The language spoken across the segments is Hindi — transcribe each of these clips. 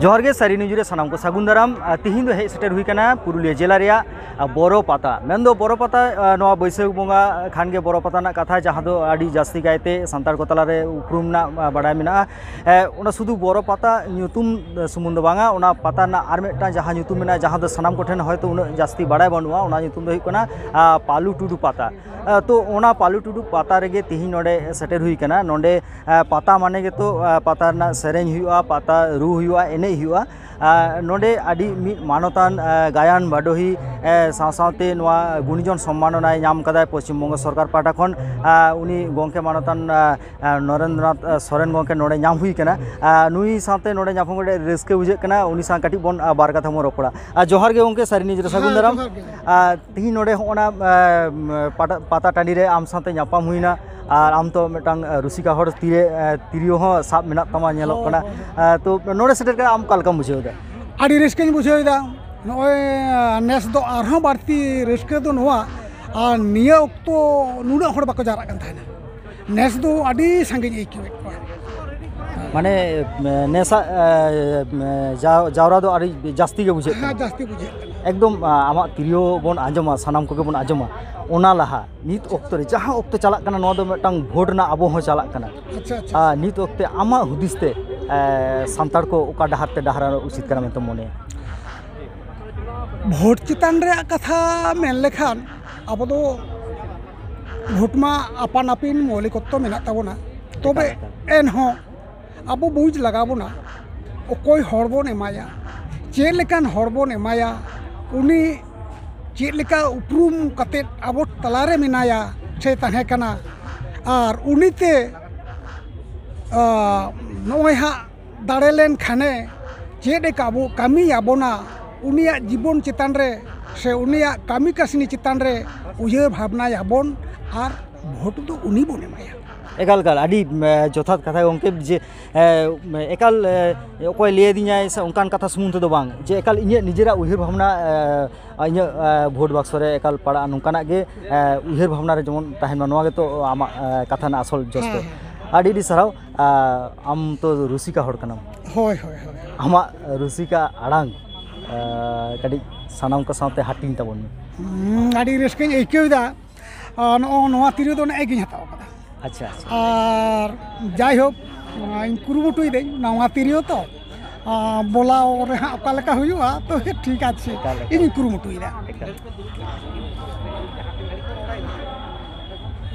जोहार गे सारी न्यूज़ रे सानाम को सागुन दाराम तिहिन दो हेज सेटर हुई कना पुरुलिया जिला रे बोरो पाता मेन दो बोरो पाता नवा बैसाख बंगा खान गे बोरो पाता ना कथा जहां दो आडी जास्ती गायते संतार को तला रे उपरुम ना बाडाय मेना ओना सुदु बोरो पाता न्युतुम सुमुन दो बांगा ओना पाता ना आर मेटा जहां न्युतुम मेना जहां दो सानाम को ठेन हयतो उना जास्ती बाडाय बनुआ ओना न्युतुम दो हुई कना पालू टुडू पाता तो ओना पालू टुडू पाता रेगे तिहिन नोडे सेटर हुई कना नोडे पाता माने गे तो पाता ना सेरेंज हुआ पाता रू हुआ एने हुआ नोडे आदि मिद मानतान गायन बाडोही सावसावते नवा गुणीजन सम्माननाय नाम कदाय पश्चिम बंग सरकार पाटा खन उनी गंके मानतान नरेंद्रनाथ सोरेन गंके नोडे नाम हुई कना नुई सावते नोडे नाफम गडे रस्के बुझे कना उनी सा काटी बन बार कथा मो रोपड़ा जोहार गे गंके सारी निजर सागुन दाराम तिहि नोडे होना पाता टांडी रे आम सावते नापाम हुईना और आम तो मिटांग रुसिका हर तीरे तिरियो हो साब मेना तमा नेलोक कना तो नोडे सेटर का आम कालका बुझेदा आडी रिस्कें बुझेदा नय नेस दो आरहों बारती रिस्के दो नोआ आ निया ओक्तो नुना हर बाको जारा कन थाना नेस दो आडी संगे एकिवेट को माने नेसा जावरा दो आडी जास्ती के बुझे हां जास्ती बुझे एकदम आमा तिरियो बन आंजमा सानाम को बन आंजमा ओना लहा नित ओक्तो रे जहां ओक्तो चलाक कना नो दो मिटांग भोट ना आबो हो चलाक कना अच्छा नित ओक्ते आमा हुदिसते संतार को ओका डहारते डहारा उचित कना मेतो मने भोट चितान रे कथा मेन लेखान अब दो भोट मा आपान आपिन मौलिकत्व मेना ताबोना तबे एन हो अब बुझ लगाबोना ओकोय हरबोन एमाया चेल लेकान हरबोन एमाया उनी चेल लेका उपरुम कते अब तलारे मेनाया से तहे कना और उनीते नय हा दाड़े लेन खाने चेड काबो कामी आबोना उनिया जीवन चितान रे से उनिया कामी कासनी चितान रे उयहर भावना आबोन और भोट दो उनी बोन एमाया एकाल काल आडी जथात कथा गंके जे एकाल ओकोय ले दिኛय से उनकान कथा सुमुन तो बांग जे एकाल इnye निजेरा उयहर भावना इnye भोट बक्स रे एकाल पड़ा नुकाना गे उयहर भावना रे जेमन ताहेन नोवा गे तो आमा कथा ना असल जस्तो आडी डी सराव आम तो रुसिका हड़ कनाम होय होय होय आमा रुसिका आड़ांग कडी सानाम का साथे हाटिंग ताबन आडी रेस्कें एकेदा नोवा तिरे दो ना एगिन हताव कदा अच्छा और जाई हो इन कुरुमुटुई दे नवा तिरियो तो बोलाओ रे अका लेका हुआ तो ठीक आछे इन कुरुमुटुई दा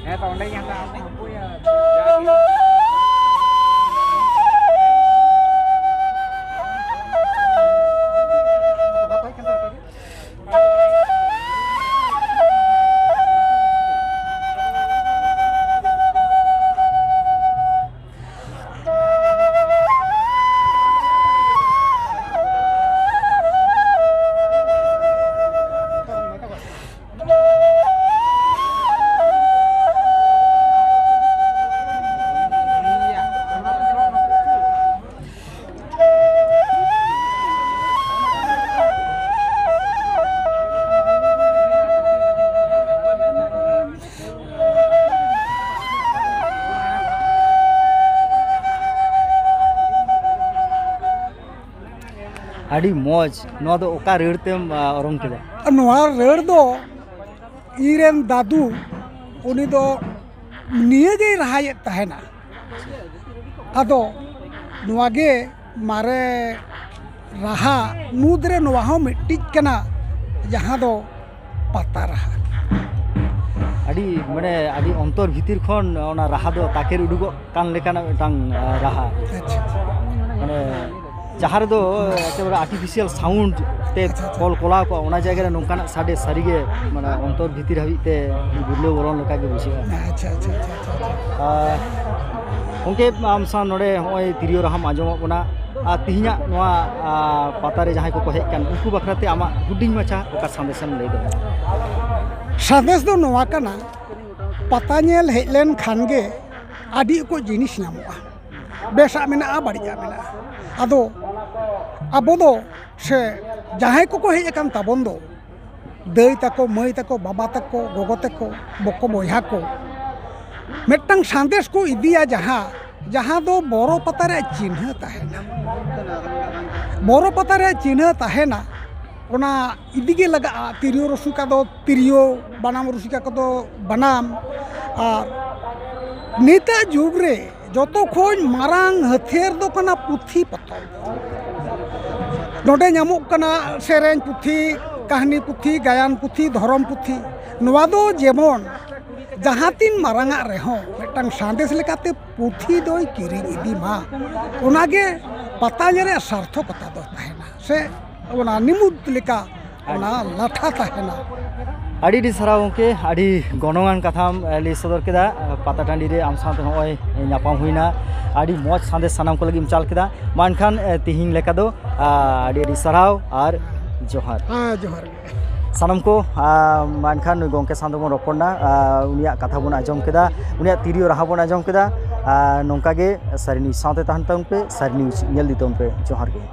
ए तो ओंडे यहां आडी मौज नोआ दो ओका रेड़तेम ओरम केदा नोआ रेड़ दो इरेन दादू उनी दो निये गे रहाये तहेना आदो नोआ गे मारे रहा मुद्रे नोआ हो मिट्टी कना जहां दो पता रहा आडी माने आडी अंतर भीतर खन ओना रहा दो ताकेर उडुगो कान लेकाना मिटांग रहा अच्छा माने जहाँ दो एकेबारे आर्टिफिशियल साउंड ते कल कोला को ओना जगह नोंकाना साडे सारीगे माने अंतर भीतर हाबिते बुरले बोलन लेका गे बुझिया अच्छा ओंके आम सा नोडे होय तिरियो राहाम आजम बना तिहिया नोआ पातारे जहां को हेज कान उनको बखराते आमा हुडिंग माछा ओका संदेशम लई दो संदेश दो नोआ कना पता नेल हेजलेन खानगे आदि को जिनिस नामोआ बेसा मेना बाड़िया मेना आदो अब दो से जहां को हेज कान ताबन दो दई तको मई तको बाबा तको गोगो तको बको बया को मिट्टांग संदेश को इदिया जहां दो बोरो पता रे चिन्ह ताहेना बोरो पता रे चिन्ह तहेना ओना इदिगे लगा तिरियो रसिका दो तिरियो बनाम रसिका को दो बनाम और नेता जुग रे जतो खोज मारांग हथियार दो कना पुथी पतो नोडे ᱧᱟᱢᱚᱜ कना सेरेंज पुथी कहानी पुथी गायन पुथी धरम पुथी नोवा दो जेमन जहाँ तीन मारांगा रेहों मिटन सांदेश लेकाते पुथी दोय किरिंग इदी मा ओनागे पता जरे सार्थकता दो तहेना से ओना निमुद लेका ओना लाठा तहेना आड़ी डी सारा गंके आड़ी गनोंगान कथाम लै सदर केदा पाता टांडी रे आम साथ नय नापाम हुइना आड़ी मौज सांदेश सानाम को लगिम चाल केदा मानखान तिहिं लेका दो आड़ी आड़ी सराव आर जोहार जोहार सानम को मानखान गंके साथ बन रपड़ना उनिया कथा बन आजम केदा उनिया तिरियो राहा बन आजम केदा नोंका गे सारी न्यूज साथे तहन तम पे सारी न्यूज नेल दितम पे जोहार गे।